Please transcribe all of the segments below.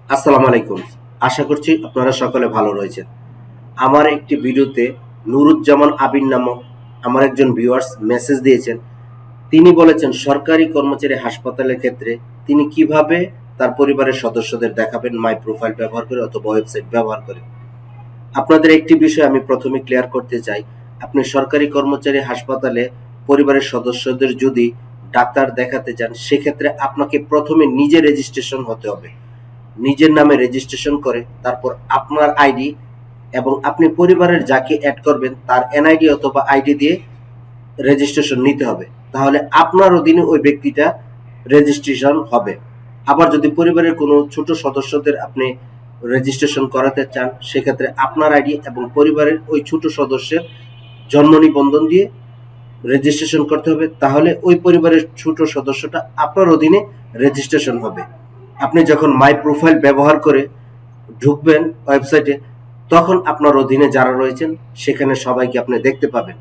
আসসালামু আলাইকুম। আশা করছি আপনারা সকলে ভালো রয়েছেন। আমার একটি ভিডিওতে নুরুজ্জামান আবির নামক আমার একজন ভিউয়ার্স মেসেজ দিয়েছেন। তিনি বলেছেন সরকারি কর্মচারী হাসপাতালের ক্ষেত্রে তিনি কিভাবে তার পরিবারের সদস্যদের দেখাবেন মাই প্রোফাইল ব্যবহার করে অথবা ওয়েবসাইট ব্যবহার করে। আপনাদের একটি বিষয় আমি প্রথমে ক্লিয়ার করতে চাই। আপনি সরকারি কর্মচারী হাসপাতালে পরিবারের সদস্যদের যদি ডাক্তার দেখাতে চান, সেক্ষেত্রে আপনাকে প্রথমে নিজে রেজিস্ট্রেশন হতে হবে। নিজের নামে রেজিস্ট্রেশন করে তারপর আপনার আইডি এবং আপনি পরিবারের যাকে অ্যাড করবেন তার এনআইডি অথবা আইডি দিয়ে রেজিস্ট্রেশন নিতে হবে। তাহলে আপনার অধীনে ওই ব্যক্তিটা রেজিস্ট্রেশন হবে। আবার যদি পরিবারের কোনো ছোট সদস্যদের আপনি রেজিস্ট্রেশন করাতে চান, সেক্ষেত্রে আপনার আইডি এবং পরিবারের ওই ছোট সদস্যের জন্ম নিবন্ধন দিয়ে রেজিস্ট্রেশন করতে হবে। তাহলে ওই পরিবারের ছোট সদস্যটা আপনার অধীনে রেজিস্ট্রেশন হবে। আপনি যখন মাই প্রোফাইল ব্যবহার করে ঢুকবেন ওয়েবসাইটে, তখন আপনার অধীনে যারা রয়েছেন সেখানে সবাইকে আপনি দেখতে পাবেন।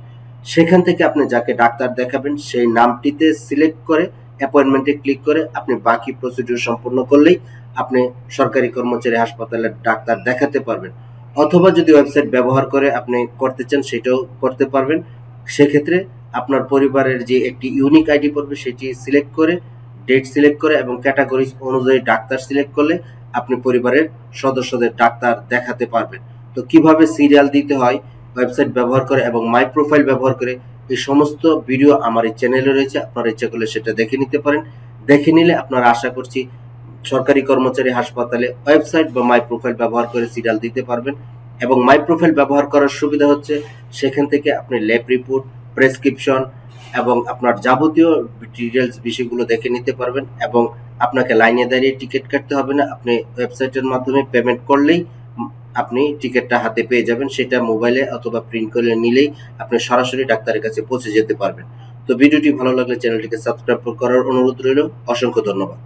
সেখান থেকে আপনি যাকে ডাক্তার দেখাবেন সেই নামটিতে সিলেক্ট করে অ্যাপয়েন্টমেন্টে ক্লিক করে আপনি বাকি প্রসিডিউর সম্পূর্ণ করলেই আপনি সরকারি কর্মচারী হাসপাতালের ডাক্তার দেখাতে পারবেন। অথবা যদি ওয়েবসাইট ব্যবহার করে আপনি করতে চান সেটাও করতে পারবেন। সেক্ষেত্রে আপনার পরিবারের যে একটি ইউনিক আইডি পড়বে সেটি সিলেক্ট করে ডেট সিলেক্ট করে এবং ক্যাটাগরি অনুযায়ী ডাক্তার সিলেক্ট করলে আপনি পরিবারের সদস্যদের ডাক্তার দেখাতে পারবেন। তো কিভাবে সিরিয়াল দিতে হয় ওয়েবসাইট ব্যবহার করে এবং মাই প্রোফাইল ব্যবহার করে, এই সমস্ত ভিডিও আমার এই চ্যানেলে রয়েছে। আপনারা ইচ্ছা করলে সেটা দেখে নিতে পারেন। দেখে নিলে আপনারা আশা করছি সরকারি কর্মচারী হাসপাতালে ওয়েবসাইট বা মাই প্রোফাইল ব্যবহার করে সিরিয়াল দিতে পারবেন। এবং মাই প্রোফাইল ব্যবহার করার সুবিধা হচ্ছে সেখান থেকে আপনি ল্যাব রিপোর্ট, প্রেসক্রিপশন এবং আপনার যাবতীয় ডিটেলস বিষয়গুলো দেখে নিতে পারবেন এবং আপনাকে লাইনে দাঁড়িয়ে টিকিট কাটতে হবে না। আপনি ওয়েবসাইটের মাধ্যমে পেমেন্ট করলেই আপনি টিকিটটা হাতে পেয়ে যাবেন। সেটা মোবাইলে অথবা প্রিন্ট করে নিলেই আপনি সরাসরি ডাক্তারের কাছে পৌঁছে যেতে পারবেন। তো ভিডিওটি ভালো লাগলে চ্যানেলটিকে সাবস্ক্রাইব করার অনুরোধ রইল। অসংখ্য ধন্যবাদ।